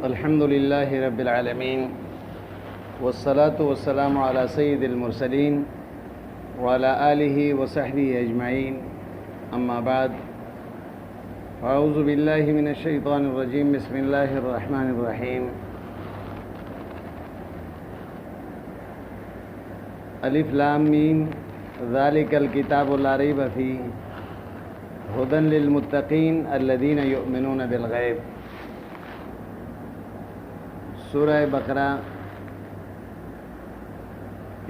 الحمد للہ رب العالمین والصلاة والسلام علی سید المرسلین وعلی آلہ وصحبہ اجمعین اما بعد اعوذ باللہ من الشیطان الرجیم بسم اللہ الرحمن الرحیم الف لام میم ذالک الکتاب لا ریب فیہ ہدی للمتقین الذین یؤمنون بالغیب۔ سورہ بقرہ،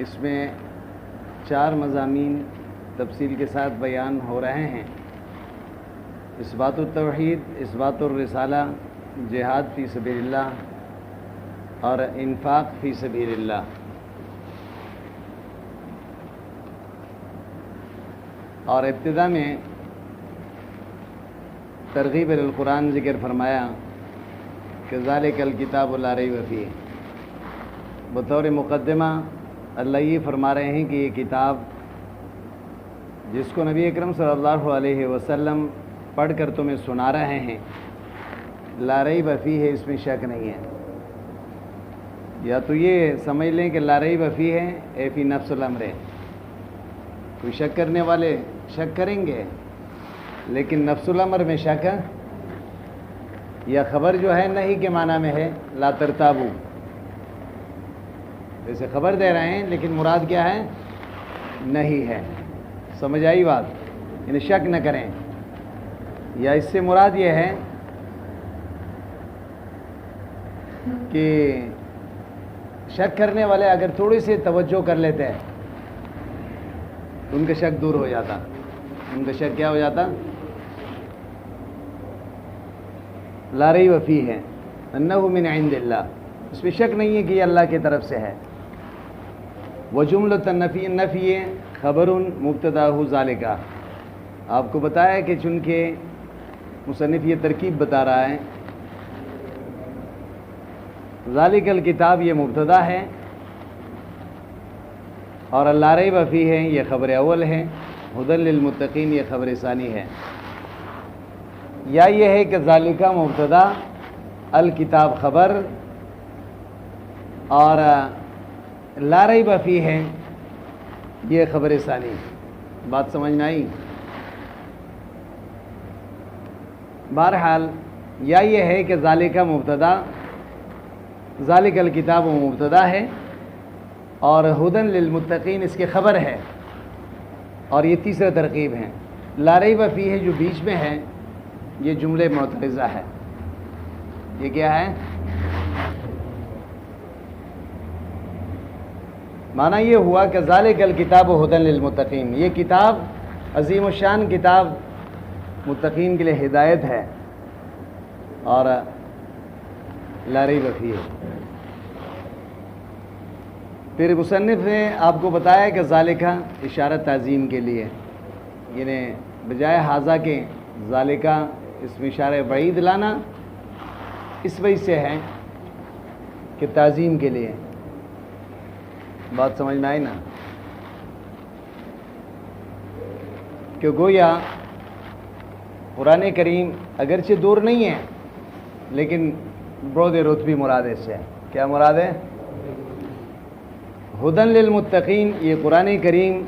اس میں 4 مضامین تفصیل کے ساتھ بیان ہو رہے ہیں: اثبات التوحید، اثبات الرسالہ، جہاد فی سبیل اللہ اور انفاق فی سبیل اللہ۔ اور ابتدا میں ترغیب القرآن ذکر فرمایا کہ ذالک الکتاب لا ریب فیہ۔ بطور مقدمہ اللہ یہ فرما رہے ہیں کہ یہ کتاب جس کو نبی اکرم صلی اللہ علیہ وسلم پڑھ کر تمہیں سنا رہے ہیں، لا ریب فیہ ہے، اس میں شک نہیں ہے۔ یا تو یہ سمجھ لیں کہ لا ریب فیہ ہے اے فی نفس الامر، کوئی شک کرنے والے شک کریں گے، لیکن نفس الامر میں شک ہے، یا خبر جو ہے نہیں کے معنی میں ہے لا ترتابو، جیسے خبر دے رہے ہیں لیکن مراد کیا ہے؟ نہیں ہے۔ سمجھ آئی بات؟ یعنی شک نہ کریں، یا اس سے مراد یہ ہے کہ شک کرنے والے اگر تھوڑی سی توجہ کر لیتے ہیں تو ان کا شک دور ہو جاتا، ان کا شک کیا ہو جاتا؟ لا ریب فیہ ہے انہ من عند اللہ، اس میں شک نہیں ہے کہ یہ اللہ کی طرف سے ہے۔ وجملۃ النفی، نفی خبر مبتداہ ذالک، آپ کو بتایا کہ چونکہ مصنف یہ ترکیب بتا رہا ہے، ذالک الکتاب یہ مبتدا ہے اور لا ریب فیہ ہے یہ خبر اول ہے، ہدی للمتقین یہ خبر ثانی ہے۔ یا یہ ہے کہ ذالکہ مبتدا، الکتاب خبر، اور لا ریب فیہ ہے یہ خبر ثانی۔ بات سمجھ میں آئی؟ بہرحال یا یہ ہے کہ ذالکہ مبتدا، ذالک الکتاب مبتدا ہے اور ہدی للمتقین اس کی خبر ہے، اور یہ تیسرا ترکیب ہے۔ لا ریب فیہ جو بیچ میں ہے یہ جملے معترضہ ہے۔ یہ کیا ہے؟ معنی یہ ہوا کہ ذالک الکتاب ہدی للمتقین، یہ کتاب عظیم الشان کتاب متقین کے لیے ہدایت ہے، اور لا ریب فیہ۔ پھر مصنف نے آپ کو بتایا کہ ذالکہ اشارہ تعظیم کے لیے، یعنی بجائے حاذا کے ذالکہ اس میں اشارہ بعید لانا اس وجہ سے ہے کہ تعظیم کے لیے۔ بات سمجھ میں آئی نا؟ کہ گویا قرآن کریم اگرچہ دور نہیں ہے لیکن برود رتبی مراد ہے، اس سے کیا مراد ہے؟ ہدی للمتقین، یہ قرآن کریم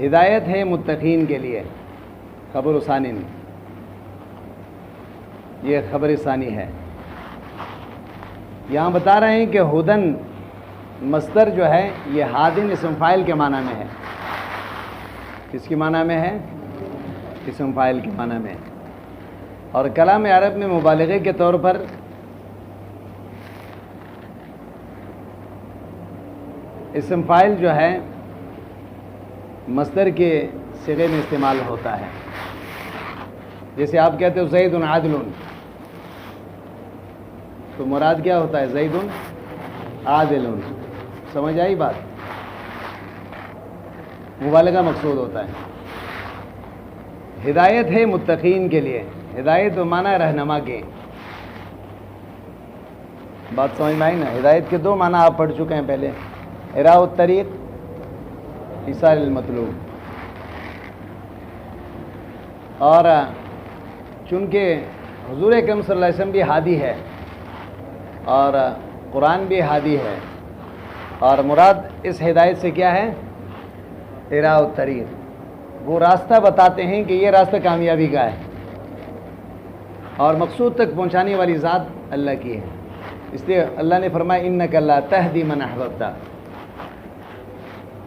ہدایت ہے متقین کے لیے، خبر ثانی، یہ خبر ثانی ہے۔ یہاں بتا رہے ہیں کہ ہدن مصدر جو ہے یہ ہادن اسم فاعل کے معنی میں ہے۔ کس کی معنی میں ہے؟ اسم فاعل کے معنی میں۔ اور کلام عرب میں مبالغے کے طور پر اسم فاعل جو ہے مصدر کے صیغے میں استعمال ہوتا ہے۔ جیسے آپ کہتے ہو زید عادل، تو مراد کیا ہوتا ہے؟ زید عادل۔ سمجھ آئی بات؟ مبالغہ مقصود ہوتا ہے۔ ہدایت ہے متقین کے لیے، ہدایت و معنی رہنما کے۔ بات سمجھ میں آئی نا؟ ہدایت کے 2 معنی آپ پڑھ چکے ہیں پہلے، اراء الطریق، ایصال المطلوب۔ اور چونکہ حضور اکرم صلی اللہ علیہ وسلم بھی ہادی ہے، اور قرآن بھی ہادی ہے، اور مراد اس ہدایت سے کیا ہے؟ اراء الطریق، وہ راستہ بتاتے ہیں کہ یہ راستہ کامیابی کا ہے، اور مقصود تک پہنچانے والی ذات اللہ کی ہے۔ اس لیے اللہ نے فرمایا انک لا تہدی من احببت،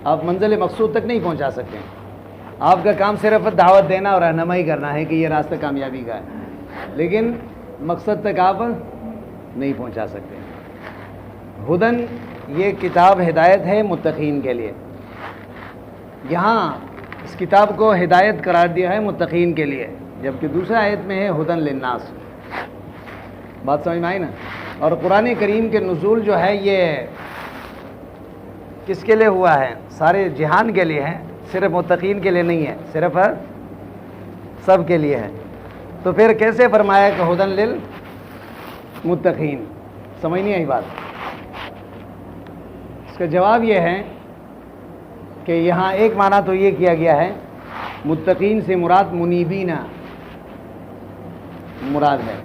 آپ منزل مقصود تک نہیں پہنچا سکتے، آپ کا کام صرف دعوت دینا اور رہنمائی کرنا ہے کہ یہ راستہ کامیابی کا ہے، لیکن مقصد تک آپ نہیں پہنچا سکتے۔ ہدن، یہ کتاب ہدایت ہے متقین کے لیے۔ یہاں اس کتاب کو ہدایت قرار دیا ہے متقین کے لیے، جبکہ دوسرا آیت میں ہے ہدن للناس۔ بات سمجھ میں آئی نا؟ اور قرآن کریم کے نزول جو ہے یہ کس کے لیے ہوا ہے؟ سارے جہان کے لیے ہے، صرف متقین کے لیے نہیں ہے، صرف سب کے لیے ہے۔ تو پھر کیسے فرمایا کہ ہدن للمتقین؟ سمجھ نہیں آئی بات؟ اس کا جواب یہ ہے کہ یہاں ایک معنی تو یہ کیا گیا ہے، متقین سے مراد منیبین مراد ہے۔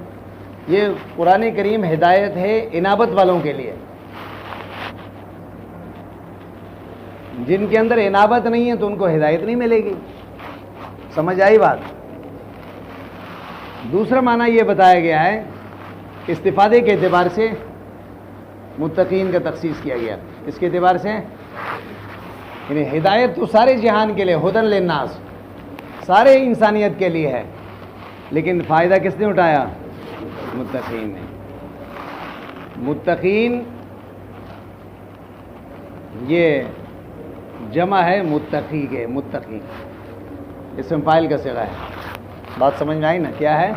یہ قرآن کریم ہدایت ہے انابت والوں کے لیے، جن کے اندر انابت نہیں ہے تو ان کو ہدایت نہیں ملے گی۔ سمجھ آئی بات؟ دوسرا معنی یہ بتایا گیا ہے کہ استفادے کے اعتبار سے متقین کا تخصیص کیا گیا۔ اس کے اعتبار سے یعنی ہدایت تو سارے جہان کے لیے، ہدن للناس، سارے انسانیت کے لیے ہے، لیکن فائدہ کس نے اٹھایا؟ متقین نے۔ متقین یہ جمع ہے متقی کے، متقی اسم فاعل کا صیغہ ہے۔ بات سمجھ میں آئی نا؟ کیا ہے؟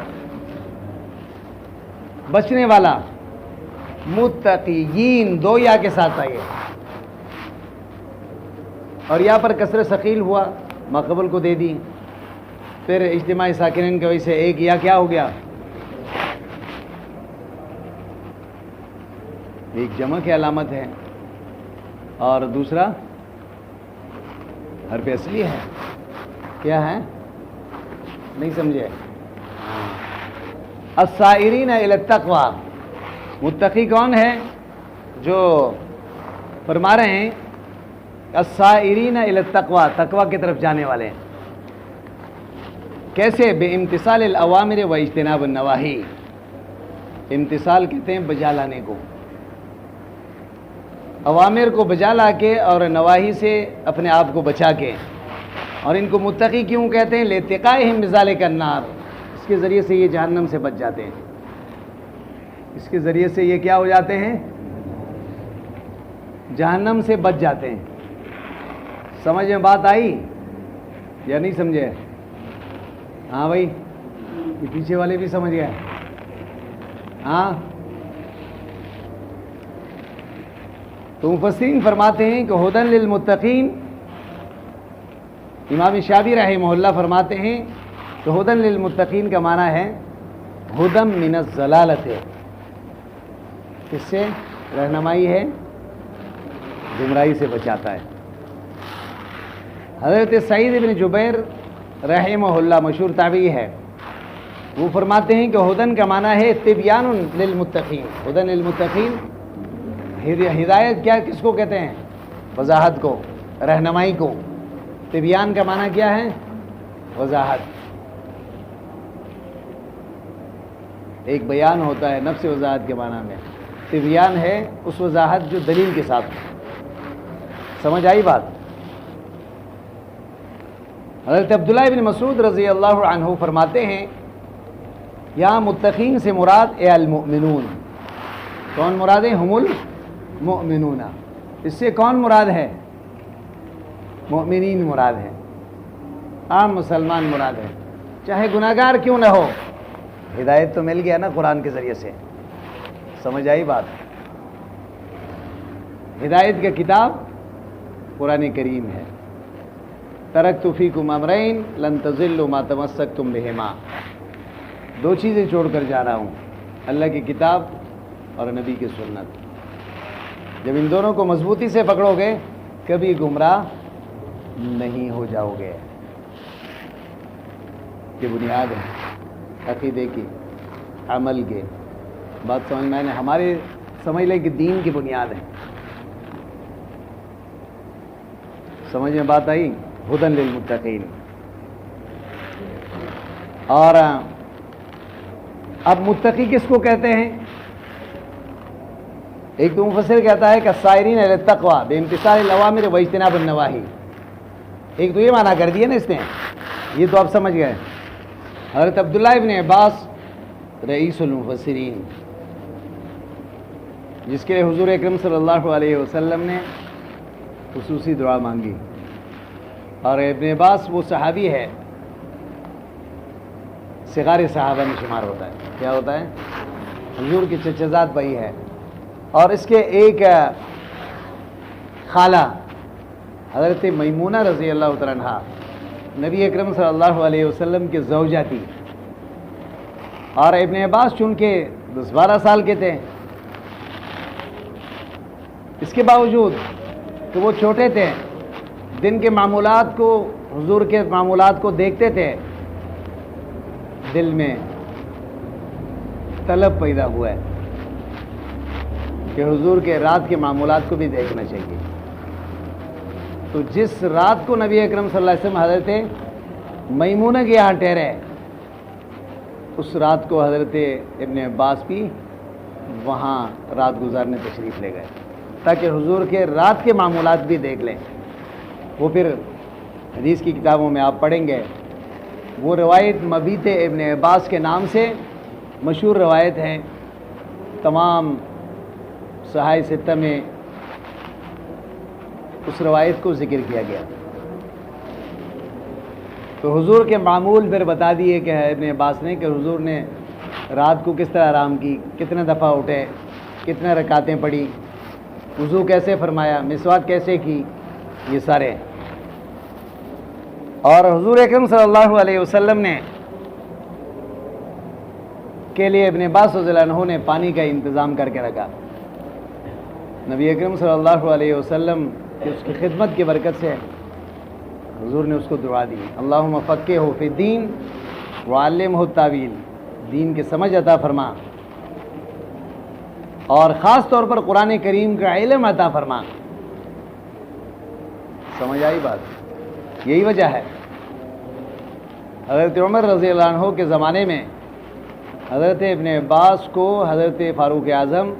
بچنے والا، متقین دو یا کے ساتھ آئیے، اور یہاں پر کسر ثقیل ہوا، ماقبل کو دے دی، پھر اجتماعی ساکنین کی وجہ سے ایک یا کیا ہو گیا؟ ایک جمع کی علامت ہے اور دوسرا حرف اصلی ہے۔ کیا ہے؟ نہیں سمجھے؟ السائرین الی التقوی، متقی کون ہے؟ جو فرما رہے ہیں السائرین الی التقوی، تقوی کی طرف جانے والے ہیں۔ کیسے؟ بامتثال الاوامر و اجتناب النواہی۔ امتثال کہتے ہیں بجا لانے کو، اوامر کو بجا لا کے اور نواہی سے اپنے آپ کو بچا کے۔ اور ان کو متقی کیوں کہتے ہیں؟ لاتقائہم بذالک النار، اس کے ذریعے سے یہ جہنم سے بچ جاتے ہیں، اس کے ذریعے سے یہ کیا ہو جاتے ہیں؟ جہنم سے بچ جاتے ہیں۔ سمجھ میں بات آئی یا نہیں سمجھے؟ ہاں بھائی، یہ پیچھے والے بھی سمجھ گئے؟ ہاں؟ تو مفسرین فرماتے ہیں کہ ہدن للمتقین، امام شافعی رحمہ اللہ فرماتے ہیں کہ ہدن للمتقین کا معنی ہے ہدم من الضلالۃ، اس سے رہنمائی ہے، گمراہی سے بچاتا ہے۔ حضرت سعید بن جبیر رحمہ اللہ مشہور تابعی ہے، وہ فرماتے ہیں کہ ہدن کا معنی ہے تبیان للمتقین۔ ہدن للمتقین، ہدایت کیا کس کو کہتے ہیں؟ وضاحت کو، رہنمائی کو۔ تبیان کا معنی کیا ہے؟ وضاحت۔ ایک بیان ہوتا ہے نفس وضاحت کے معنی میں، تبیان ہے اس وضاحت جو دلیل کے ساتھ۔ سمجھ آئی بات؟ حضرت عبداللہ بن مسعود رضی اللہ عنہ فرماتے ہیں یہاں متقین سے مراد اے المؤمنون، کون مراد ہیں؟ ہم المؤمنون۔ اس سے کون مراد ہے؟ مؤمنین مراد ہے، عام مسلمان مراد ہے، چاہے گناہگار کیوں نہ ہو، ہدایت تو مل گیا نا قرآن کے ذریعے سے۔ سمجھ آئی بات؟ ہدایت کا کتاب قرآن کریم ہے۔ ترکت فیکم امرین لن تضلوا ما تمسکتم بہما، دو چیزیں چھوڑ کر جا رہا ہوں، اللہ کی کتاب اور نبی کی سنت۔ جب ان دونوں کو مضبوطی سے پکڑو گے کبھی گمراہ نہیں ہو جاؤ گے۔ یہ بنیاد ہے عقیدے کی، عمل کے۔ بات سمجھ میں آئے؟ ہمارے سمجھ لیں کہ دین کی بنیاد ہے. سمجھ میں بات آئی؟ ہدن للمتقین. اور اب متقی کس کو کہتے ہیں؟ ایک تو مفسر کہتا ہے کہ السائرین الی التقوی بامتثال الاوامر واجتناب النواہی. ایک تو یہ معنی کر دیا نا اس نے، یہ تو آپ سمجھ گئے. حضرت عبداللہ ابن عباس رئیس المفسرین، جس کے حضور اکرم صلی اللہ علیہ وسلم نے خصوصی دعا مانگی. اور ابن عباس وہ صحابی ہے، صغار صحابہ میں شمار ہوتا ہے. کیا ہوتا ہے؟ حضور کے چچزاد بھائی ہے. اور اس کے ایک خالہ حضرت میمونہ رضی اللہ تعالیٰ عنہا نبی اکرم صلی اللہ علیہ وسلم کے زوجہ تھی. اور ابن عباس چونکہ 10-12 سال کے تھے، اس کے باوجود کہ وہ چھوٹے تھے، دن کے معمولات کو، حضور کے معمولات کو دیکھتے تھے، دل میں طلب پیدا ہوا ہے کہ حضور کے رات کے معمولات کو بھی دیکھنا چاہیے. تو جس رات کو نبی اکرم صلی اللہ علیہ وسلم حضرت میمونہ کے یہاں ٹھہرے، اس رات کو حضرت ابن عباس بھی وہاں رات گزارنے تشریف لے گئے تاکہ حضور کے رات کے معمولات بھی دیکھ لیں. وہ پھر حدیث کی کتابوں میں آپ پڑھیں گے، وہ روایت مبیت ابن عباس کے نام سے مشہور روایت ہے. تمام صحاح ستہ میں اس روایت کو ذکر کیا گیا. تو حضور کے معمول پھر بتا دیے کہ ابن عباس نے کہ حضور نے رات کو کس طرح آرام کی، کتنے دفعہ اٹھے، کتنے رکعتیں پڑھی، وضو کیسے فرمایا، مسواک کیسے کی، یہ سارے. اور حضور اکرم صلی اللہ علیہ وسلم نے کے لیے ابن عباس رضی اللہ عنہ نے پانی کا انتظام کر کے رکھا. نبی اکرم صلی اللہ علیہ وسلم کی اس کی خدمت کی برکت سے حضور نے اس کو دعا دی، اللہم فقہہ فی الدین وعلمہ التاویل، دین کی سمجھ عطا فرما اور خاص طور پر قرآن کریم کا علم عطا فرما. سمجھ آئی بات؟ یہی وجہ ہے حضرت عمر رضی اللہ عنہ کے زمانے میں حضرت ابن عباس کو حضرت فاروق اعظم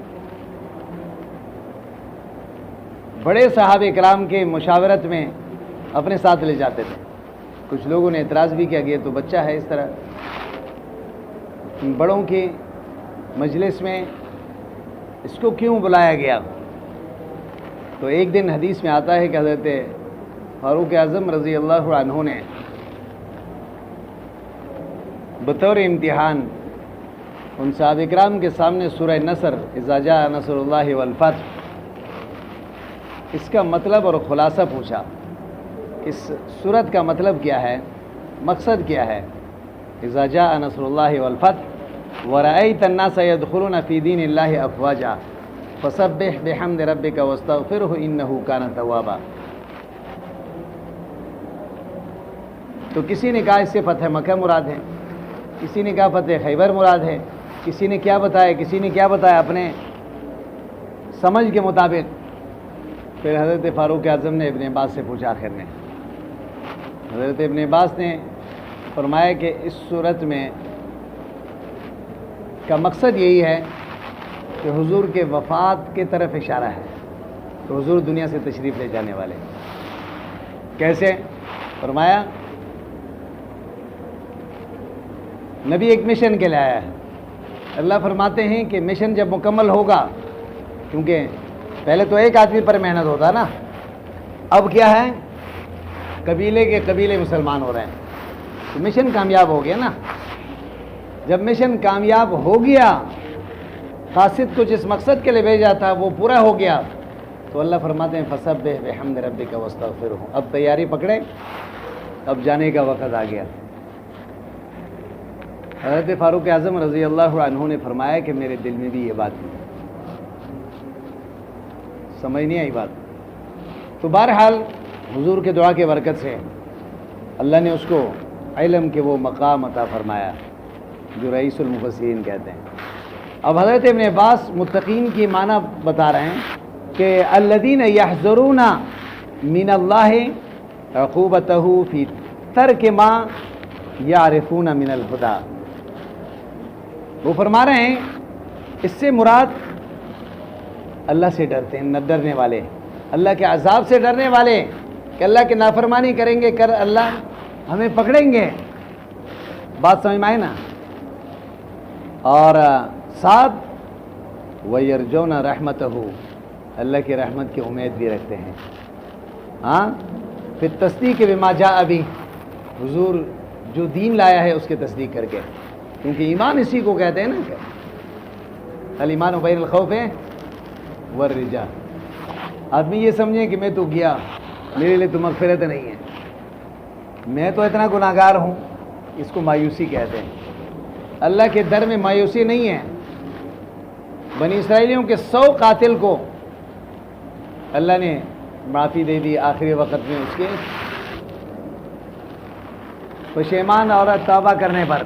بڑے صحابہ کرام کے مشاورت میں اپنے ساتھ لے جاتے تھے. کچھ لوگوں نے اعتراض بھی کیا کہ یہ تو بچہ ہے، اس طرح بڑوں کی مجلس میں اس کو کیوں بلایا گیا. تو ایک دن حدیث میں آتا ہے کہ حضرت فاروق اعظم رضی اللہ عنہ نے بطور امتحان ان صحابہ کرام کے سامنے سورہ نصر اذا جاء نصر اللہ والفتح، اس کا مطلب اور خلاصہ پوچھا. اس سورت کا مطلب کیا ہے، مقصد کیا ہے؟ اذا جاء نصر اللہ والفتح ورأیت الناس يدخلون فی دین اللہ افواجا فسبح بحمد ربک واستغفرہ انہ کان توابا. تو کسی نے کہا اس سے فتح مکہ مراد ہے، کسی نے کہا فتح خیبر مراد ہے، کسی نے کیا بتایا اپنے سمجھ کے مطابق. پھر حضرت فاروق اعظم نے ابن عباس سے پوچھا. آخر میں حضرت ابن عباس نے فرمایا کہ اس صورت میں کا مقصد یہی ہے کہ حضور کے وفات کی طرف اشارہ ہے. تو حضور دنیا سے تشریف لے جانے والے. کیسے؟ فرمایا نبی ایک مشن کے لیے آیا ہے. اللہ فرماتے ہیں کہ مشن جب مکمل ہوگا، کیونکہ پہلے تو ایک آدمی پر محنت ہوتا نا، اب کیا ہے، قبیلے کے قبیلے مسلمان ہو رہے ہیں، تو مشن کامیاب ہو گیا نا. جب مشن کامیاب ہو گیا، قاصد کو جس مقصد کے لیے بھیجا تھا وہ پورا ہو گیا، تو اللہ فرماتے ہیں فسبح بحمد ربک واستغفرہ. اب تیاری پکڑے، اب جانے کا وقت آ گیا. حضرت فاروق اعظم رضی اللہ عنہ نے فرمایا کہ میرے دل میں بھی یہ بات تھی. سمجھ نہیں آئی بات؟ تو بہرحال حضور کے دعا کے برکت سے اللہ نے اس کو علم کے وہ مقام عطا فرمایا جو رئیس المفسرین کہتے ہیں. اب حضرت ابن عباس متقین کی معنی بتا رہے ہیں کہ الذین یحذرون من اللہ عقوبتہ فی ترک ما یعرفون من الہدی. وہ فرما رہے ہیں اس سے مراد اللہ سے ڈرتے ہیں، نہ ڈرنے والے، اللہ کے عذاب سے ڈرنے والے کہ اللہ کی نافرمانی کریں گے کر اللہ ہمیں پکڑیں گے. بات سمجھ میں آئے نا. اور ساتھ وَيَرْجُونَ رَحْمَتَهُ، اللہ کی رحمت کی امید بھی رکھتے ہیں. ہاں پھر تصدیق بما جاء بھی، حضور جو دین لایا ہے اس کی تصدیق کر کے، کیونکہ ایمان اسی کو کہتے ہیں نا کہ الایمان بین الخوف والرجاء. آدمی یہ سمجھے کہ میں تو گیا، میرے لیے تو مغفرت نہیں ہے، میں تو اتنا گناہگار ہوں، اس کو مایوسی کہتے ہیں. اللہ کے در میں مایوسی نہیں ہے. بنی اسرائیلیوں کے 100 قاتل کو اللہ نے معافی دے دی آخری وقت میں اس کے پشیمان اور توبہ کرنے پر.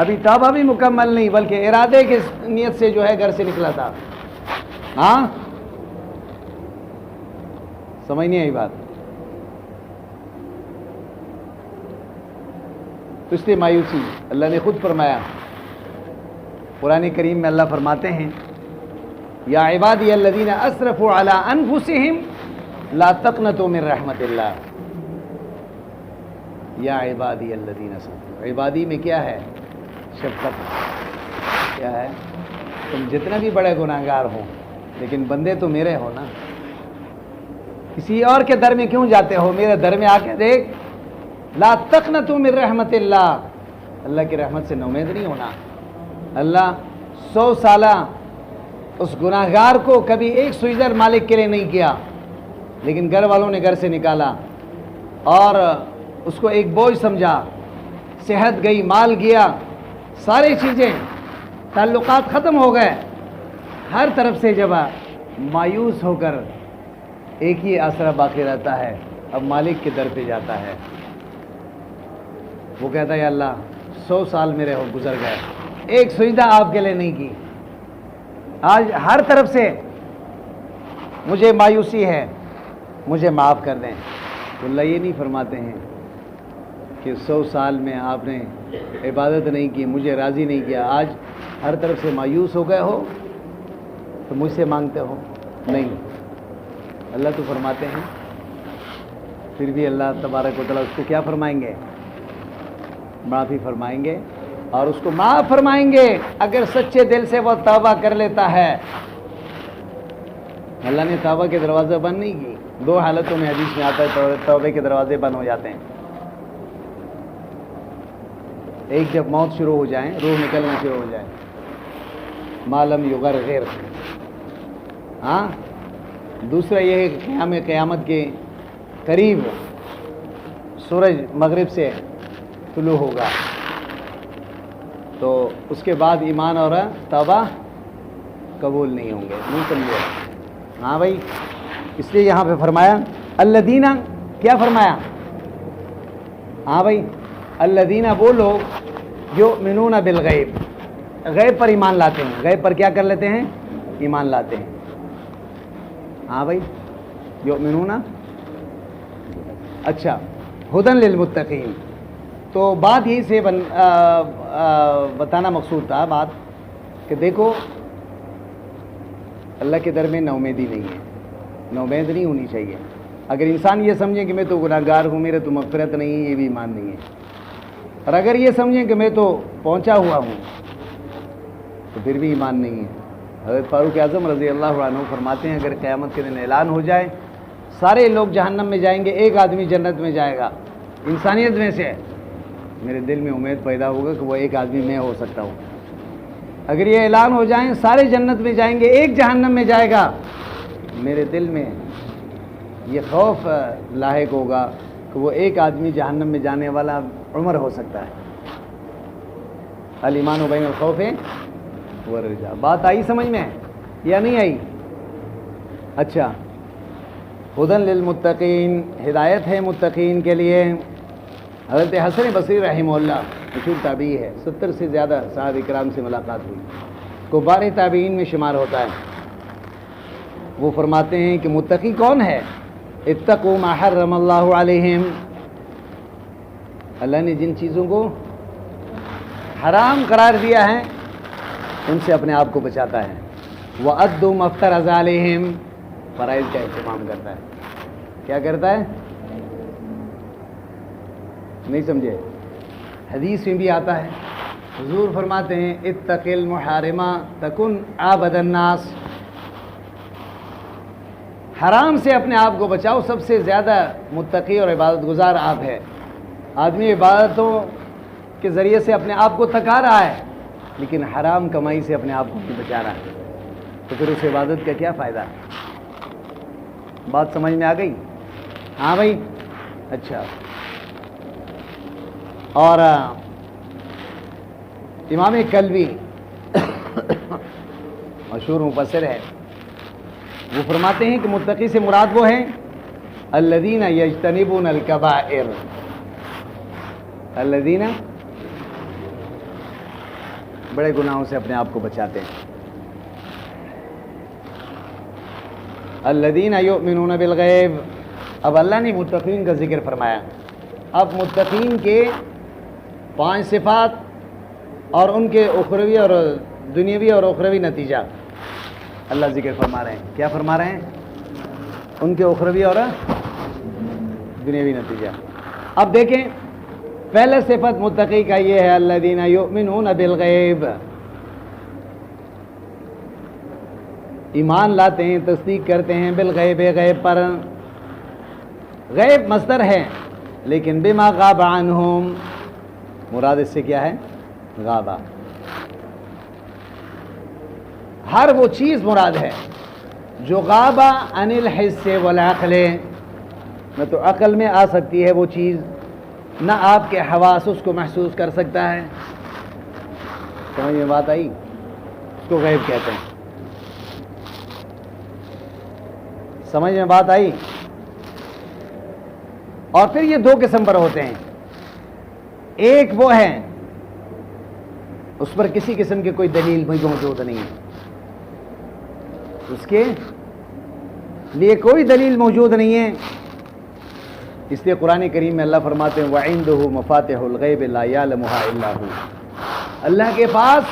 ابھی توبہ بھی مکمل نہیں بلکہ ارادے کی نیت سے جو ہے گھر سے نکلا تھا. ہاں سمجھ نہیں آئی بات. تو اس لیے مایوسی اللہ نے خود فرمایا. قرآن کریم میں اللہ فرماتے ہیں یا عبادی الذین اسرفوا علی انفسہم لا تقنطوا من رحمت اللہ. یا عبادی الذین اسرفوا، عبادی میں کیا ہے؟ شفقت. کیا ہے؟ تم جتنا بھی بڑے گناہگار ہو لیکن بندے تو میرے ہو نا. کسی اور کے در میں کیوں جاتے ہو؟ میرے در میں آ کے دیکھ. لا تقنطوا من رحمت اللہ، اللہ کی رحمت سے نومید نہیں ہونا. اللہ 100 سالہ اس گناہگار کو کبھی ایک سجدہ مالک کے لیے نہیں کیا، لیکن گھر والوں نے گھر سے نکالا اور اس کو ایک بوجھ سمجھا. صحت گئی، مال گیا، ساری چیزیں، تعلقات ختم ہو گئے. ہر طرف سے جب مایوس ہو کر ایک ہی آسرا باقی رہتا ہے، اب مالک کے در پہ جاتا ہے. وہ کہتا ہے یا اللہ 100 سال میرے ہو گزر گئے، ایک سجدہ آپ کے لیے نہیں کی، آج ہر طرف سے مجھے مایوسی ہے، مجھے معاف کر دیں. تو اللہ یہ نہیں فرماتے ہیں کہ 100 سال میں آپ نے عبادت نہیں کی، مجھے راضی نہیں کیا، آج ہر طرف سے مایوس ہو گئے ہو تو مجھ سے مانگتے ہو. نہیں، اللہ تو فرماتے ہیں. پھر بھی اللہ تبارک و تعالیٰ اس کو کیا فرمائیں گے؟ معافی فرمائیں گے اور اس کو معاف فرمائیں گے اگر سچے دل سے وہ توبہ کر لیتا ہے. اللہ نے توبہ کے دروازے بند نہیں کی. 2 حالتوں میں حدیث میں آتا ہے توبے کے دروازے بند ہو جاتے ہیں. ایک جب موت شروع ہو جائیں، روح نکلنا شروع ہو جائے، معلوم یغرغر. ہاں دوسرا یہ ہے کہ قیامت کے قریب سورج مغرب سے طلوع ہوگا، تو اس کے بعد ایمان اور توبہ قبول نہیں ہوں گے. نہیں سمجھے؟ ہاں بھائی، اس لیے یہاں پہ فرمایا الذین، کیا فرمایا؟ ہاں بھائی، الذین وہ لوگ یؤمنون بالغیب، غیب پر ایمان لاتے ہیں. غیب پر کیا کر لیتے ہیں؟ ایمان لاتے ہیں. ہاں بھائی یؤمنون. اچھا، ھدی للمتقین. تو بات یہی سے بتانا مقصود تھا بات کہ دیکھو اللہ کے در میں نومیدی نہیں ہے، نومید نہیں ہونی چاہیے. اگر انسان یہ سمجھیں کہ میں تو گناہگار ہوں، میرے تو مغفرت نہیں ہے، یہ بھی ایمان نہیں ہے. اور اگر یہ سمجھیں کہ میں تو پہنچا ہوا ہوں تو پھر بھی ایمان نہیں ہے. حضرت فاروق اعظم رضی اللہ عنہ فرماتے ہیں اگر قیامت کے دن اعلان ہو جائے سارے لوگ جہنم میں جائیں گے، ایک آدمی جنت میں جائے گا انسانیت میں سے، میرے دل میں امید پیدا ہوگا کہ وہ ایک آدمی میں ہو سکتا ہوں. اگر یہ اعلان ہو جائیں سارے جنت میں جائیں گے، ایک جہنم میں جائے گا، میرے دل میں یہ خوف لاحق ہوگا کہ وہ ایک آدمی جہنم میں جانے والا عمر ہو سکتا ہے. الایمان بین الخوف والرجاء. بات آئی سمجھ میں یا نہیں آئی؟ اچھا، ھدی للمتقین، ہدایت ہے متقین کے لیے. حضرت حسن بصری رحمہ اللہ مشہور تابعی ہے، 70 سے زیادہ صحابہ کرام سے ملاقات ہوئی، کبار تابعین میں شمار ہوتا ہے۔ وہ فرماتے ہیں کہ متقی کون ہے؟ اتقوا ما حرم اللہ علیہم، اللہ نے جن چیزوں کو حرام قرار دیا ہے ان سے اپنے آپ کو بچاتا ہے۔ وَأَدُّوا مَا افْتَرَضَ عَلَيْهِمْ، فرائض کا اہتمام کرتا ہے۔ کیا کرتا ہے؟ نہیں سمجھے؟ حدیث میں بھی آتا ہے، حضور فرماتے ہیں اتق المحارم تکن عابد الناس، حرام سے اپنے آپ کو بچاؤ، سب سے زیادہ متقی اور عبادت گزار آپ ہے۔ آدمی عبادتوں کے ذریعے سے اپنے آپ کو تکا رہا ہے لیکن حرام کمائی سے اپنے آپ کو نہیں بچا رہا ہے، تو پھر اس عبادت کا کیا فائدہ؟ بات سمجھ میں آ گئی؟ ہاں بھائی، اچھا۔ اور امام کلبی مشہور مفسر ہے، وہ فرماتے ہیں کہ متقی سے مراد وہ ہیں الذین یجتنبون الکبائر، الذین بڑے گناہوں سے اپنے آپ کو بچاتے ہیں، الذین یؤمنون بالغیب۔ اب اللہ نے متقین کا ذکر فرمایا، اب متقین کے 5 صفات اور ان کے اخروی اور دنیاوی اور اخروی نتیجہ اللہ ذکر فرما رہے ہیں۔ کیا فرما رہے ہیں؟ ان کے اخروی اور دنیاوی نتیجہ۔ اب دیکھیں، پہلا صفت متقی کا یہ ہے الذین یؤمنون بالغیب، ایمان لاتے ہیں، تصدیق کرتے ہیں بالغیب، غیب پر۔ غیب مصدر ہے لیکن بما غاب عنہم، مراد اس سے کیا ہے؟ غابہ، ہر وہ چیز مراد ہے جو غابہ عن الحس والعقل، نہ تو عقل میں آ سکتی ہے وہ چیز، نہ آپ کے حواس اس کو محسوس کر سکتا ہے۔ سمجھ میں بات آئی؟ اس کو غیب کہتے ہیں۔ سمجھ میں بات آئی؟ اور پھر یہ 2 قسم پر ہوتے ہیں، ایک وہ ہے اس پر کسی قسم کی کوئی دلیل موجود نہیں ہے، اس کے لیے کوئی دلیل موجود نہیں ہے، اس لیے قرآن کریم میں اللہ فرماتے ہیں وَعِندُهُ مَفَاتِحُ الْغَيْبِ لَا يَعْلَمُهَا إِلَّا هُوَ، اللہ کے پاس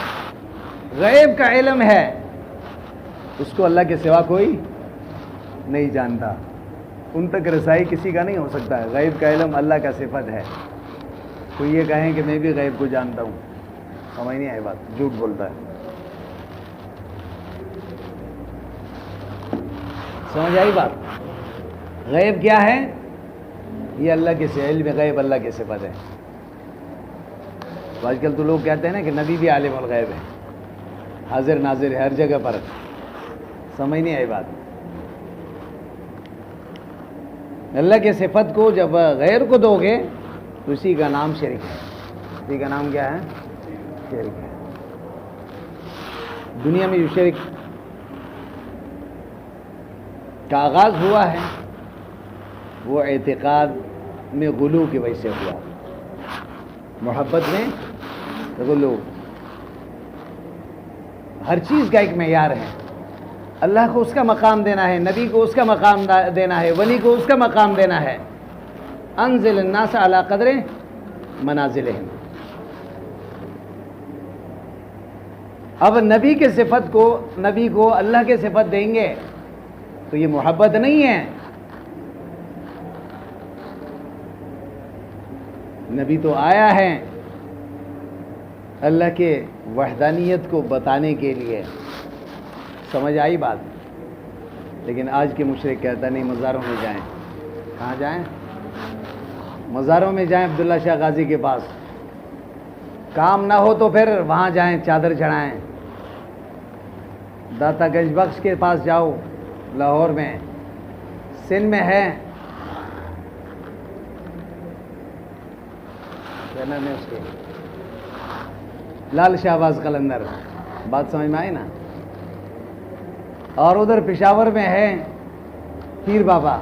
غیب کا علم ہے، اس کو اللہ کے سوا کوئی نہیں جانتا، ان تک رسائی کسی کا نہیں ہو سکتا ہے۔ غیب کا علم اللہ کا صفت ہے، کوئی یہ کہیں کہ میں بھی غیب کو جانتا ہوں، سمجھ نہیں آئی بات، جھوٹ بولتا ہے۔ سمجھ آئی بات؟ غیب کیا ہے؟ یہ اللہ کے علم غیب اللہ کے صفت ہے۔ تو آج کل تو لوگ کہتے ہیں نا کہ نبی بھی عالم الغیب ہے، حاضر ناظر ہے ہر جگہ پر، سمجھ نہیں آئی بات؟ اللہ کے صفت کو جب غیر کو دو گے تو اسی کا نام شرک ہے۔ اسی کا نام کیا ہے؟ شرک ہے۔ دنیا میں جو شرک کا آغاز ہوا ہے وہ اعتقاد میں غلو کی وجہ سے ہوا، محبت میں غلو۔ ہر چیز کا ایک معیار ہے، اللہ کو اس کا مقام دینا ہے، نبی کو اس کا مقام دینا ہے، ولی کو اس کا مقام دینا ہے۔ انزل الناس علی قدر منازلہم۔ اب نبی کے صفت کو، نبی کو اللہ کے صفت دیں گے تو یہ محبت نہیں ہے۔ نبی تو آیا ہے اللہ کے وحدانیت کو بتانے کے لیے، سمجھ آئی بات؟ لیکن آج کے مشرک کہتا نہیں مزاروں میں جائیں۔ کہاں جائیں؟ مزاروں میں جائیں، عبداللہ شاہ غازی کے پاس، کام نہ ہو تو پھر وہاں جائیں چادر چڑھائیں، داتا گنج بخش کے پاس جاؤ لاہور میں، سندھ میں ہے اس کے لال شہباز قلندر، بات سمجھ میں آئی نا؟ اور ادھر پشاور میں ہے پیر بابا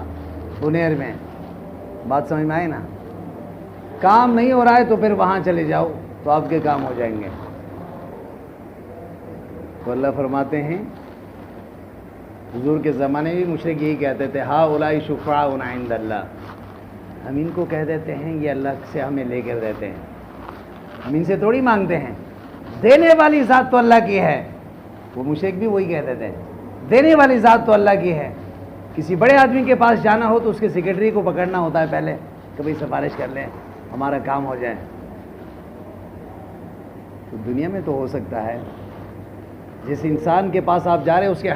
بنیر میں، بات سمجھ میں آئی نا؟ کام نہیں ہو رہا ہے تو پھر وہاں چلے جاؤ، تو آپ کے کام ہو جائیں گے۔ تو اللہ فرماتے ہیں حضور کے زمانے میں بھی مشرک یہی کہتے تھے، ہا اولائی شفعاؤنا عند اللہ، ہم ان کو کہہ دیتے ہیں یہ اللہ سے ہمیں لے کر دیتے ہیں، ہم ان سے تھوڑی مانگتے ہیں، دینے والی ذات تو اللہ کی ہے۔ وہ مشرک بھی وہی کہتے تھے، دینے والی ذات تو اللہ کی ہے۔ کسی بڑے آدمی کے پاس جانا ہو تو اس کے سیکرٹری کو پکڑنا ہوتا ہے پہلے کہ بھئی سفارش کر لیں ہمارا کام ہو جائے۔ تو دنیا میں تو ہو سکتا ہے، جس انسان کے پاس آپ جا رہے ہیں اس کے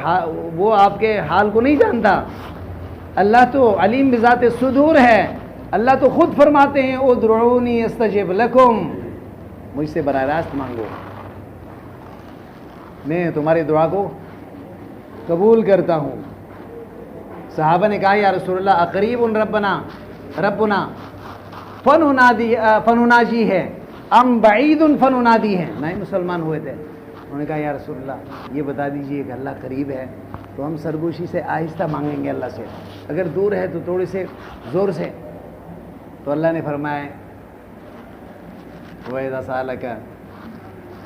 وہ آپ کے حال کو نہیں جانتا۔ اللہ تو علیم بذات الصدور ہے، اللہ تو خود فرماتے ہیں ادعونی استجب لکم، مجھ سے براہ راست مانگو، میں تمہاری دعا کو قبول کرتا ہوں۔ صحابہ نے کہا یا رسول اللہ اقریب ربنا فنناجی ہے ام بعید فننادی ہے، نئے مسلمان ہوئے تھے، انہوں نے کہا یا رسول اللہ یہ بتا دیجئے کہ اللہ قریب ہے تو ہم سرگوشی سے آہستہ مانگیں گے اللہ سے، اگر دور ہے تو تھوڑے سے زور سے۔ تو اللہ نے فرمایا وَإِذَا سَأَلَكَ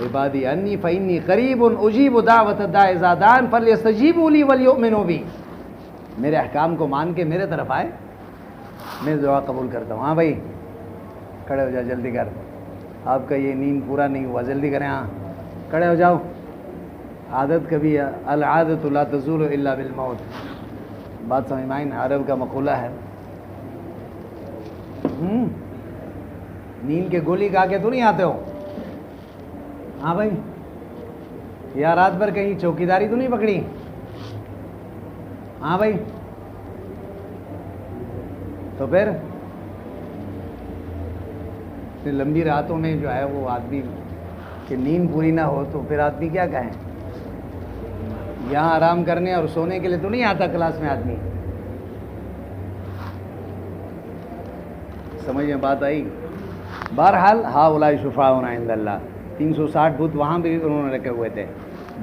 عِبَادِي عَنِّي فَإِنِّي قَرِيبٌ أُجِيبُ دَعْوَةَ الدَّاعِ إِذَا دَعَانِ فَلْيَسْتَجِيبُوا لِي وَلْيُؤْمِنُوا بِي، میرے احکام کو مان کے میرے طرف آئے، میں دعا قبول کرتا ہوں۔ ہاں بھائی کھڑے ہو جاؤ، جلدی کر، آپ کا یہ نیند پورا نہیں ہوا، جلدی کریں، ہاں کھڑے ہو جاؤ۔ عادت کبھی العادت لا تزول الا بالموت، بات سمجھ میں آئی نا؟ عرب کا مقولہ ہے۔ نیند کے گولی کھا کے تو نہیں آتے ہو؟ ہاں بھائی، یا رات بھر کہیں چوکیداری تو نہیں پکڑی؟ ہاں بھائی، تو پھر لمبی راتوں میں جو ہے وہ آدمی کہ نیند پوری نہ ہو تو پھر آدمی کیا کہیں؟ یہاں آرام کرنے اور سونے کے لیے تو نہیں آتا کلاس میں آدمی۔ سمجھ میں بات آئی؟ بہرحال ہؤلاء شفعاؤنا عند اللہ، 360 بت وہاں بھی انہوں نے رکھے ہوئے تھے،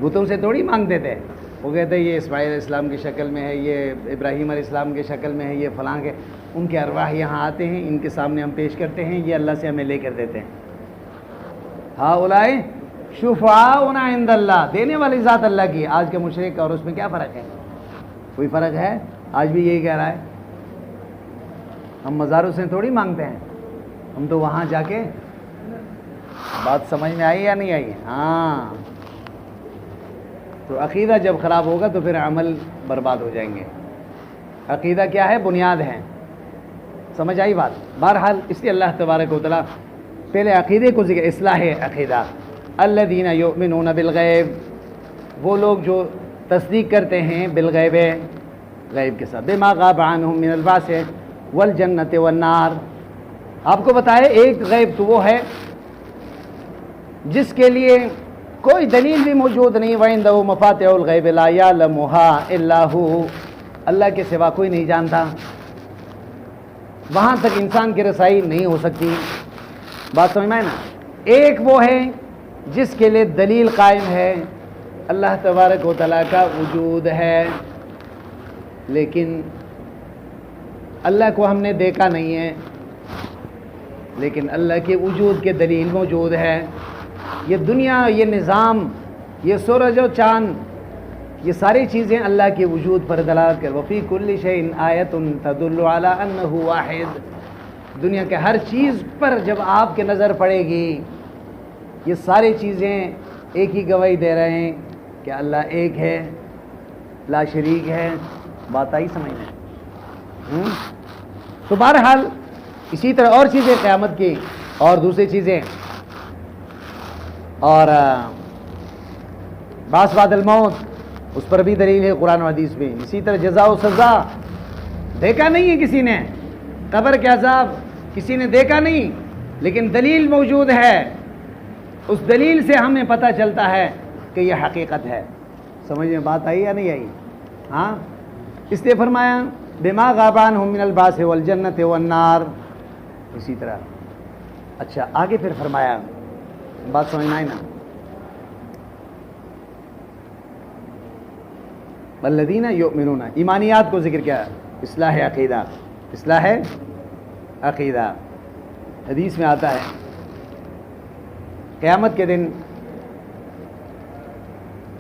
بتوں سے تھوڑی مانگتے تھے، وہ کہتے یہ اسماعیل علیہ السلام کی شکل میں ہے، یہ ابراہیم علیہ السلام کی شکل میں ہے، یہ فلاں کے، ان کے ارواح یہاں آتے ہیں، ان کے سامنے ہم پیش کرتے ہیں، یہ اللہ سے ہمیں لے کر دیتے ہیں۔ ہؤلاء شفعاؤنا عند اللہ، دینے والی ذات اللہ کی۔ آج کے مشرک اور اس میں کیا فرق ہے؟ کوئی فرق ہے؟ آج بھی یہی کہہ رہا ہے، ہم مزاروں سے تھوڑی مانگتے ہیں، ہم تو وہاں جا کے۔ بات سمجھ میں آئی یا نہیں آئی؟ ہاں، تو عقیدہ جب خراب ہوگا تو پھر عمل برباد ہو جائیں گے۔ عقیدہ کیا ہے؟ بنیاد ہے۔ سمجھ آئی بات؟ بہرحال اس لیے اللہ تبارک و تعالیٰ پہلے عقیدے کو ذکر، اصلاح عقیدہ۔ الذین یؤمنون بالغیب، وہ لوگ جو تصدیق کرتے ہیں بالغیب، غیب کے ساتھ، بما غاب عنہم من البعث والجنۃ والنار۔ آپ کو بتائے ایک غیب تو وہ ہے جس کے لیے کوئی دلیل بھی موجود نہیں، وعندہ مفاتیح الغیب لا یعلمها الا ہو، اللہ کے سوا کوئی نہیں جانتا، وہاں تک انسان کی رسائی نہیں ہو سکتی۔ بات سمجھ میں آئے نا؟ ایک وہ ہے جس کے لیے دلیل قائم ہے، اللہ تبارک و تعالیٰ کا وجود ہے، لیکن اللہ کو ہم نے دیکھا نہیں ہے، لیکن اللہ کے وجود کے دلیل موجود ہے۔ یہ دنیا، یہ نظام، یہ سورج و چاند، یہ ساری چیزیں اللہ کے وجود پر دلالت کر، وفی کل شیء آیۃ تدل علی انہ واحد، دنیا کے ہر چیز پر جب آپ کے نظر پڑے گی، یہ ساری چیزیں ایک ہی گواہی دے رہے ہیں کہ اللہ ایک ہے، لا شریک ہے۔ بات آئی سمجھ میں؟ تو بہرحال اسی طرح اور چیزیں قیامت کی اور دوسری چیزیں، اور بعث بعد الموت، اس پر بھی دلیل ہے قرآن و حدیث میں۔ اسی طرح جزا و سزا، دیکھا نہیں ہے کسی نے، قبر کے عذاب کسی نے دیکھا نہیں، لیکن دلیل موجود ہے، اس دلیل سے ہمیں پتہ چلتا ہے کہ یہ حقیقت ہے۔ سمجھ میں بات آئی یا نہیں آئی؟ ہاں، اس لیے فرمایا بما غاب عنہم من البعث والجنۃ والنار۔ اسی طرح اچھا آگے پھر فرمایا، بات سمجھ میں آئی نا؟ والذین یؤمنون، ایمانیات کو ذکر کیا، اصلاح عقیدہ، اصلاح عقیدہ۔ حدیث میں آتا ہے قیامت کے دن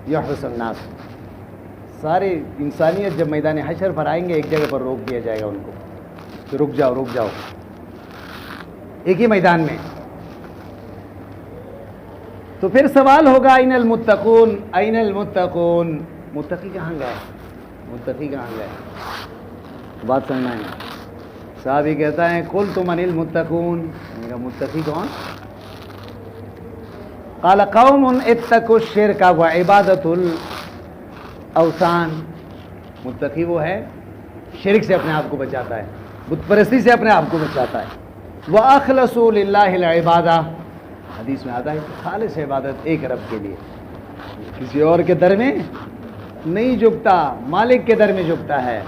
یحبس الناس، سارے انسانیت جب میدان حشر پر آئیں گے ایک جگہ پر روک دیا جائے گا ان کو کہ رک جاؤ رک جاؤ، ایک ہی میدان میں. تو پھر سوال ہوگا این المتقون، این المتقون، متقی کہاں گئے، متقی کہاں گئے؟ بات سمجھنا ہے. صحابی کہتا ہے قلت من المتقون، میں نے کہا متقی کون؟ قال قوم اتقوا الشرک وعبادۃ الاوثان، متقی وہ ہے شرک سے اپنے آپ کو بچاتا ہے، بت پرستی سے اپنے آپ کو بچاتا ہے. واخلصوا للہ العبادہ، حدیث میں آتا ہے خالص عبادت ایک رب کے لیے، کسی اور کے در میں نہیں جھکتا، مالک کے در میں جھکتا ہے.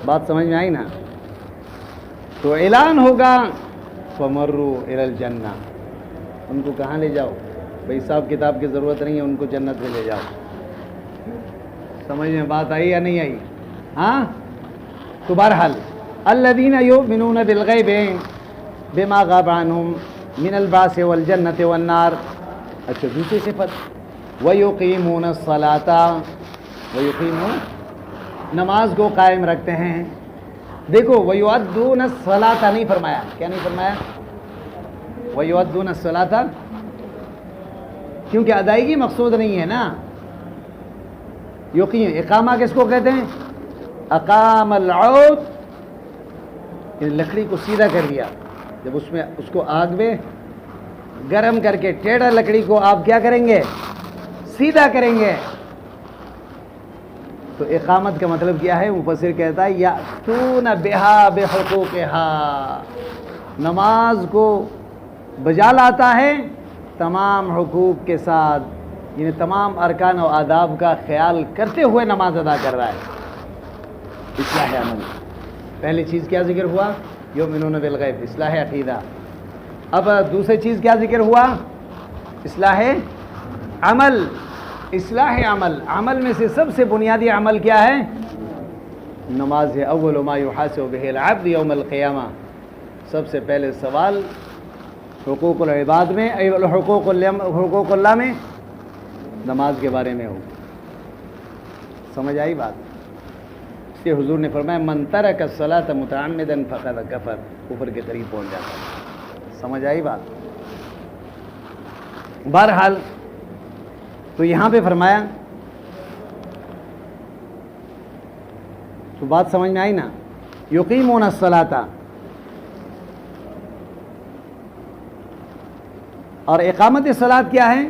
بات سمجھ میں آئی نا؟ تو اعلان ہوگا فمروا الی الجنہ، ان کو کہاں لے جاؤ بھائی صاحب، کتاب کی ضرورت نہیں ہے، ان کو جنت میں لے جاؤ. سمجھ میں بات آئی یا نہیں آئی؟ ہاں. تو بہرحال الذین یؤمنون بالغیب بما غاب عنہم من البعث والجنۃ والنار. اچھا دوسری صفت ویقیمون الصلاۃ، ویقیمون، نماز کو قائم رکھتے ہیں. دیکھو ویؤدون الصلاۃ نہیں فرمایا، کیا نہیں فرمایا؟ ویؤدون الصلاۃ، کیونکہ ادائیگی مقصود نہیں ہے نا. یقین اقامہ کس کو کہتے ہیں؟ اقام العود، لکڑی کو سیدھا کر دیا. جب اس کو آگ میں گرم کر کے ٹیڑھا لکڑی کو آپ کیا کریں گے؟ سیدھا کریں گے. تو اقامت کا مطلب کیا ہے؟ مفسر کہتا ہے یاتون بہا بحقوقہا، نماز کو بجا لاتا ہے تمام حقوق کے ساتھ، یعنی تمام ارکان و آداب کا خیال کرتے ہوئے نماز ادا کر رہا ہے. اصلاح عمل، پہلی چیز کیا ذکر ہوا؟ یؤمنون بالغیب، اصلاح عقیدہ. اب دوسری چیز کیا ذکر ہوا؟ اصلاح عمل. اصلاح عمل، عمل میں سے سب سے بنیادی عمل کیا ہے؟ نماز ہے. اول ما یحاسب بہ العبد یوم القیامہ، سب سے پہلے سوال حقوق العباد میں، حقوق اللہ میں نماز کے بارے میں ہو. سمجھ آئی بات؟ اس لیے حضور نے فرمایا من ترک الصلاۃ متعمدا فقد کفر، کفر کے قریب پہنچ جاتا ہے. سمجھ آئی بات؟ بہرحال تو یہاں پہ فرمایا، تو بات سمجھ میں آئی نا؟ یقیمون الصلاۃ. اور اقامت صلاۃ کیا ہے؟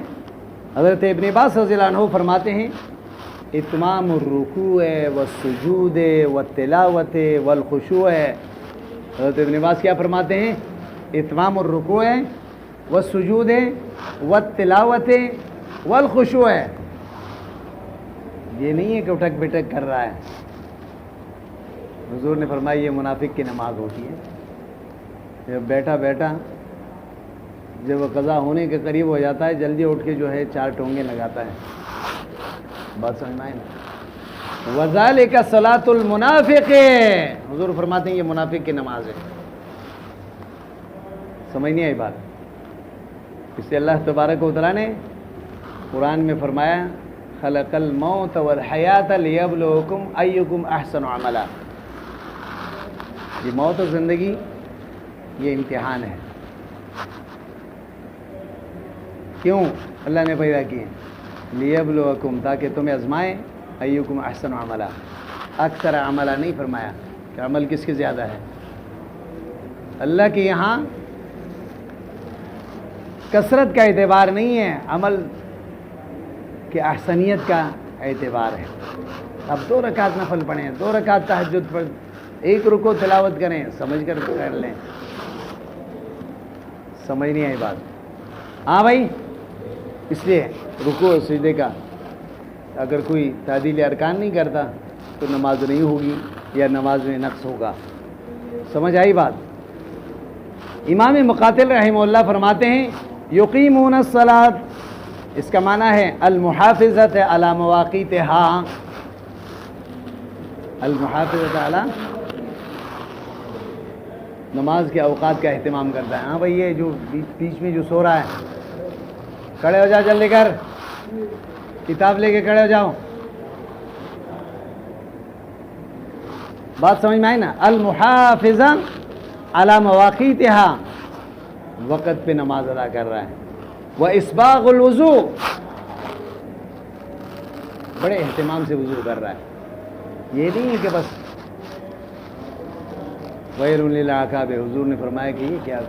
حضرت ابن عباس رضی اللہ عنہ فرماتے ہیں اتمام الرکوع والسجود والتلاوت والخشوع. حضرت ابن عباس کیا فرماتے ہیں؟ اتمام الرکوع والسجود والتلاوت والخشوع. یہ نہیں ہے کہ اٹھک بٹک کر رہا ہے. حضور نے فرمایا یہ منافق کی نماز ہوتی ہے. جب بیٹھا بیٹھا جب وہ قضا ہونے کے قریب ہو جاتا ہے جلدی اٹھ کے جو ہے 4 ٹونگے لگاتا ہے. بات سمجھنا ہے نا؟ وذالک صلاۃ المنافق، حضور فرماتے ہیں یہ منافق کی نماز ہے. سمجھ نہیں آئی بات؟ اس سے اللہ تبارک و تعالیٰ نے قرآن میں فرمایا خلق الموت والحیات لیبلوکم ایکم احسن عملا. یہ موت اور زندگی یہ امتحان ہے. کیوں اللہ نے پیدا کیے؟ لیبلوکم، تاکہ تمہیں آزمائے، ایکم احسن عملا، اکثر عملا نہیں فرمایا کہ عمل کس کے زیادہ ہے. اللہ کے یہاں کثرت کا اعتبار نہیں ہے، عمل کے احسنیت کا اعتبار ہے. اب 2 رکعت نفل پڑھیں، 2 رکعت تہجد پڑھ، 1 رکوع تلاوت کریں، سمجھ کر کر لیں. سمجھ نہیں آئی بات؟ ہاں بھائی. اس لیے رکوع اور سجدے کا اگر کوئی تعدیل ارکان نہیں کرتا تو نماز نہیں ہوگی یا نماز میں نقص ہوگا. سمجھ آئی بات؟ امام مقاتل رحمہ اللہ فرماتے ہیں یقیمون الصلاۃ، اس کا معنی ہے المحافظت علی مواقیتہا، المحافظت علی نماز کے اوقات کا اہتمام کرتا ہے. ہاں بھائی یہ جو بیچ میں جو سو رہا ہے کھڑے ہو جاؤ, جلدی کر, کتاب لے کے کھڑے ہو جاؤ. بات سمجھ میں آئی نا؟ المحافظہ علی مواقیتہا, وقت پہ نماز ادا کر رہا ہے. واسباغ الوضوء, بڑے اہتمام سے وضو کر رہا ہے. یہ نہیں ہے کہ بس ویل للعقاب, حضور نے فرمایا کہ یہ کیا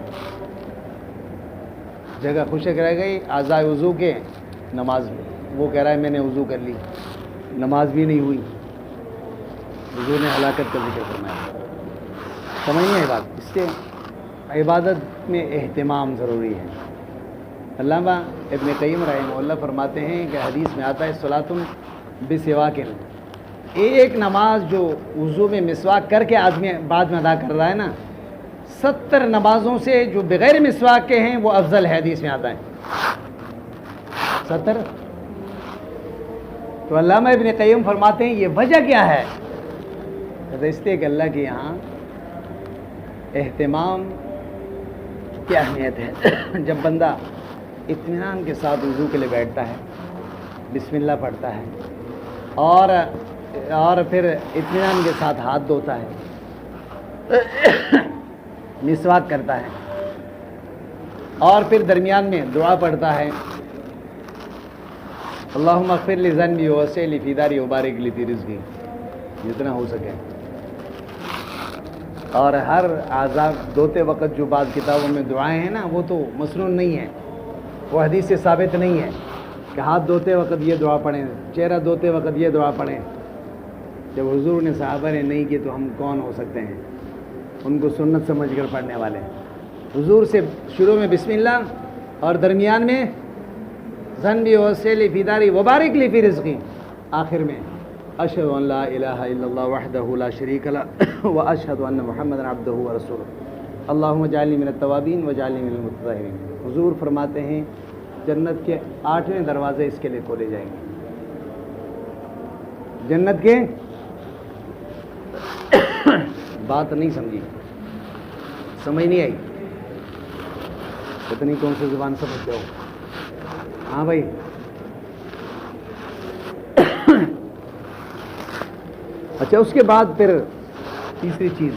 جگہ خشک رہ گئی اعضاء وضو کے, نماز وہ کہہ رہا ہے میں نے وضو کر لی, نماز بھی نہیں ہوئی. حضور نے ہلاکت کا ذکر فرمایا. سمجھیں یہ بات, اس سے عبادت میں اہتمام ضروری ہے. علامہ ابن قیم رحمہ اللہ فرماتے ہیں کہ حدیث میں آتا ہے صلاۃ بسواک, ایک نماز جو وضو میں مسواک کر کے آدمی بعد میں ادا کر رہا ہے نا, 70 نمازوں سے جو بغیر مسواک کے ہیں وہ افضل ہے. حدیث میں آتا ہے 70. تو علامہ ابن قیم فرماتے ہیں یہ وجہ کیا ہے؟ اس لیے کہ اللہ کے یہاں اہتمام کی اہمیت ہے. جب بندہ اطمینان کے ساتھ وضو کے لیے بیٹھتا ہے, بسم اللہ پڑھتا ہے, اور پھر اطمینان کے ساتھ ہاتھ دھوتا ہے, مسواک کرتا ہے, اور پھر درمیان میں دعا پڑھتا ہے, اللہم اغفر لی ذنبی ووسع لی فی داری وبارک لی فی رزقی, جتنا ہو سکے. اور ہر اعضاء دھوتے وقت جو بعض کتابوں میں دعائیں ہیں نا, وہ تو مسنون نہیں ہے, وہ حدیث سے ثابت نہیں ہے کہ ہاتھ دھوتے وقت یہ دعا پڑھیں, چہرہ دھوتے وقت یہ دعا پڑھیں. جب حضور نے صحابہ نے نہیں کی تو ہم کون ہو سکتے ہیں ان کو سنت سمجھ کر پڑھنے والے. حضور سے شروع میں بسم اللہ اور درمیان میں ذنبی ووسع لی فی داری وبارک لی فی رزقی, آخر میں اشہد ان لا الہ الا اللہ وحدہ لا شریک لہ واشہد ان محمدا عبدہ ورسولہ اللہم اجعلنی من التوابین واجعلنی من المتطہرین. حضور فرماتے ہیں جنت کے 8ویں دروازے اس کے لیے کھولے جائیں گے. جنت کے بات نہیں سمجھی, سمجھ نہیں آئی, پتہ نہیں کون سی زبان سمجھتے ہو. ہاں بھائی, اچھا اس کے بعد پھر تیسری چیز,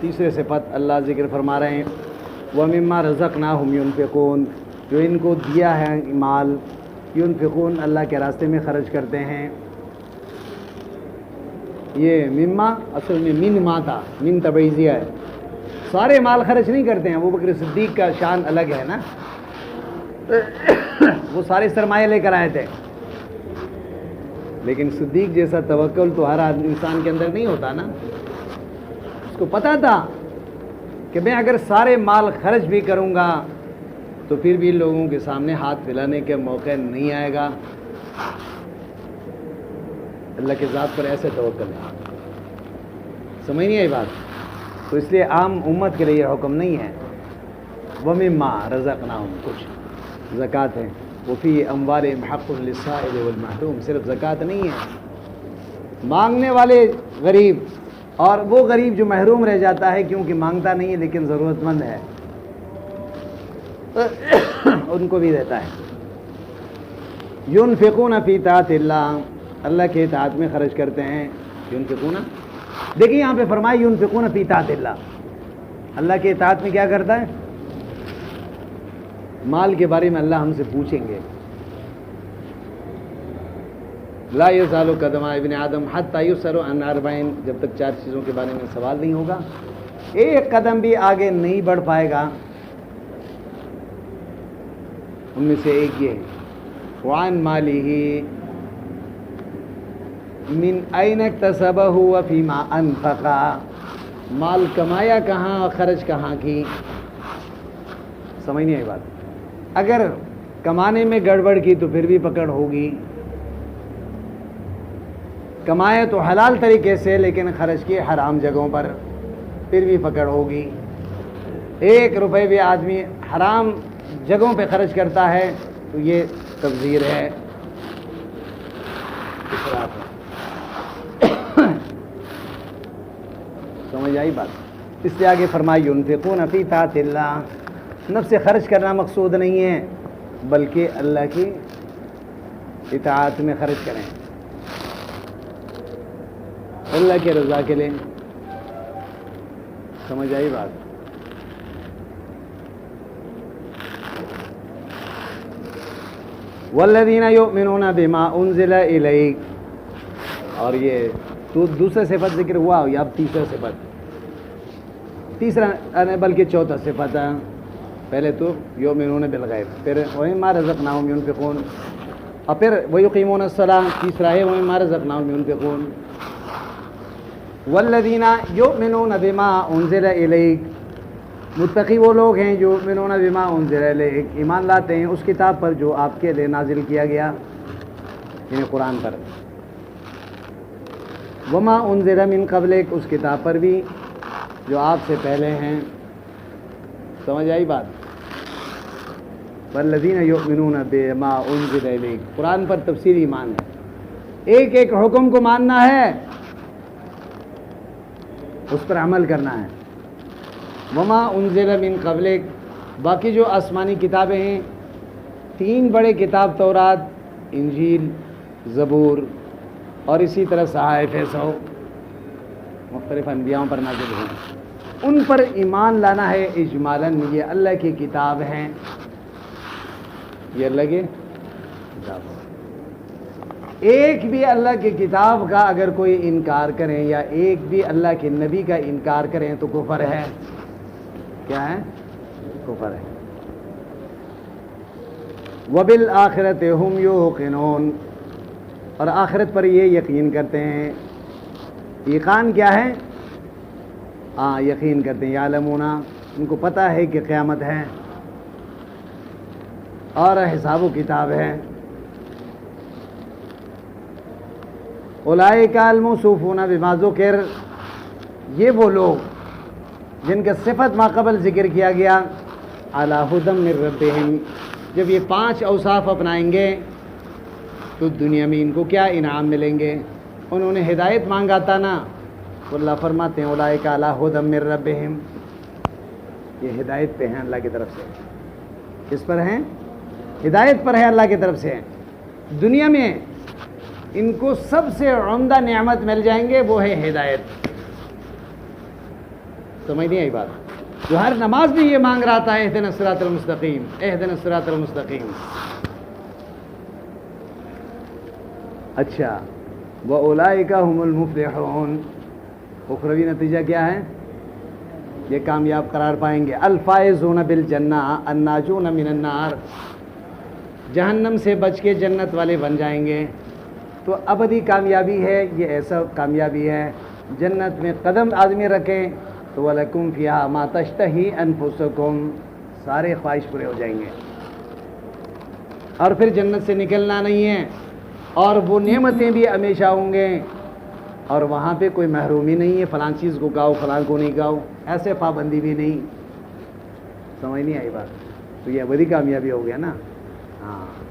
تیسرے صفت اللہ ذکر فرما رہے ہیں وَمِمَّا رَزَقْنَاهُمْ يُنْفِقُونَ, جو ان کو دیا ہے مال, ينفقون اللہ کے راستے میں خرچ کرتے ہیں. یہ مما اصل میں من ما تھا, من تبعیضیہ ہے. سارے مال خرچ نہیں کرتے ہیں. ابوبکر صدیق کا شان الگ ہے نا, وہ سارے سرمایہ لے کر آئے تھے, لیکن صدیق جیسا توکل تو ہر انسان کے اندر نہیں ہوتا نا. اس کو پتا تھا کہ میں اگر سارے مال خرچ بھی کروں گا تو پھر بھی لوگوں کے سامنے ہاتھ پھیلانے کا موقع نہیں آئے گا. اللہ کے ذات پر ایسے توکل ہے. سمجھ نہیں آئی بات؟ تو اس لیے عام امت کے لیے یہ حکم نہیں ہے. وَمِمَّا رَزَقْنَاهُمْ, کچھ زکوٰۃ ہے. وَفِي أَمْوَالِهِمْ حَقٌّ لِلسَّائِلِ وَالْمَحْرُومِ, صرف زکوٰۃ نہیں ہے, مانگنے والے غریب اور وہ غریب جو محروم رہ جاتا ہے کیونکہ مانگتا نہیں ہے لیکن ضرورت مند ہے, ان کو بھی دیتا ہے. يُنْفِقُونَ فِي طاعَةِ اللَّهِ, اللہ کے اطاعت میں خرچ کرتے ہیں. يُنْفِقُونَ, دیکھیے یہاں پہ فرمایا يُنْفِقُونَ فِي طاعَةِ اللَّهِ, اللہ کے اطاعت میں کیا کرتا ہے؟ مال کے بارے میں اللہ ہم سے پوچھیں گے. لا یزال قدم ابن آدم حتی یسأل عن 40, جب تک 4 چیزوں کے بارے میں سوال نہیں ہوگا ایک قدم بھی آگے نہیں بڑھ پائے گا. ان میں سے ایک یہ ہے وعن مالہ من این اکتسبہ وفیما انفقا, مال کمایا کہاں اور خرچ کہاں کی. سمجھ نہیں آئی بات؟ اگر کمانے میں گڑبڑ کی تو پھر بھی پکڑ ہوگی, کمائے تو حلال طریقے سے لیکن خرچ کیے حرام جگہوں پر, پھر بھی پکڑ ہوگی. 1 روپے بھی آدمی حرام جگہوں پہ خرچ کرتا ہے تو یہ تبذیر ہے, اسراف ہے. سمجھ آئی بات؟ اس سے آگے فرمایا ينفقون فی طاعت اللہ، نفس سے خرچ کرنا مقصود نہیں ہے بلکہ اللہ کی اطاعت میں خرچ کریں، اللہ کے رضا کے لیے۔ سمجھ آئی بات؟ والذین یؤمنون بما انزل الیک، اور یہ تو دوسرا صفت ذکر ہوا، یا اب تیسرا صفت، تیسرا بلکہ چوتھا صفت ہے۔ پہلے تو یؤمنون بالغیب، پھر ومما رزقناہم ینفقون، اور پھر ویقیمون الصلاۃ، تیسرا ہے ومما رزقناہم ینفقون۔ والذین یؤمنون بما انزل الیک، متقی وہ لوگ ہیں جو یؤمنون بما انزل الیک، ایمان لاتے ہیں اس کتاب پر جو آپ کے لیے نازل کیا گیا، یعنی قرآن پر۔ وما انزل من قبلک، اس کتاب پر بھی جو آپ سے پہلے ہیں۔ سمجھ آئی بات؟ والذین یؤمنون بما انزل الیک، قرآن پر تفصیلی ایمان ہے، ایک ایک حکم کو ماننا ہے، اس پر عمل کرنا ہے۔ وما انزل من قبلک، باقی جو آسمانی کتابیں ہیں، تین بڑے کتاب تورات، انجیل، زبور، اور اسی طرح صحائف سو مختلف انبیاءوں پر نازل ہوئے، ان پر ایمان لانا ہے اجمالاً، یہ اللہ کی کتاب ہیں، یہ اللہ کی کتاب ہے۔ ایک بھی اللہ کی کتاب کا اگر کوئی انکار کریں یا ایک بھی اللہ کے نبی کا انکار کریں تو کفر ہے۔ کیا ہے؟ کفر ہے۔ وبالآخرۃ ہم یوقنون، اور آخرت پر یہ یقین کرتے ہیں۔ ایقان کیا ہے؟ یقین کرتے ہیں، یعلمون، ان کو پتہ ہے کہ قیامت ہے اور حساب و کتاب ہے۔ اولئک الموصوفون بما ذکر، یہ وہ لوگ جن کا صفت ما قبل ذکر کیا گیا، علی ھدی من ربہم، جب یہ 5 اوصاف اپنائیں گے تو دنیا میں ان کو کیا انعام ملیں گے۔ انہوں نے ہدایت مانگا تھا نا، تو اللہ فرماتے ہیں اولئک علی ھدی من ربہم، یہ ہدایت پہ ہیں اللہ کی طرف سے۔ کس پر ہیں؟ ہدایت پر ہے، اللہ کی طرف سے۔ دنیا میں ان کو سب سے عمدہ نعمت مل جائیں گے، وہ ہے ہدایت۔ سمجھ نہیں آئی بات؟ جو ہر نماز میں یہ مانگ رہا تھا، اہدنا الصراط المستقیم، اہدنا الصراط المستقیم۔ اچھا، وَأُولَئِكَ هُمُ الْمُفْلِحُونَ، اخروی نتیجہ کیا ہے؟ یہ کامیاب قرار پائیں گے۔ الفائزون بالجنہ الناجون من النار، جہنم سے بچ کے جنت والے بن جائیں گے۔ تو ابدی کامیابی ہے، یہ ایسا کامیابی ہے جنت میں قدم آدمی رکھے تو وَلَكُمْ فِيهَا مَا تَشْتَهِي أَنفُسُكُمْ، سارے خواہش پورے ہو جائیں گے، اور پھر جنت سے نکلنا نہیں ہے، اور وہ نعمتیں بھی ہمیشہ ہوں گے، اور وہاں پہ کوئی محرومی نہیں ہے، فلاں چیز کو کھاؤ فلاں کو نہیں کھاؤ، ایسے پابندی بھی نہیں۔ سمجھ نہیں آئی بات؟ تو یہ بڑی کامیابی ہو گیا نا۔ ہاں۔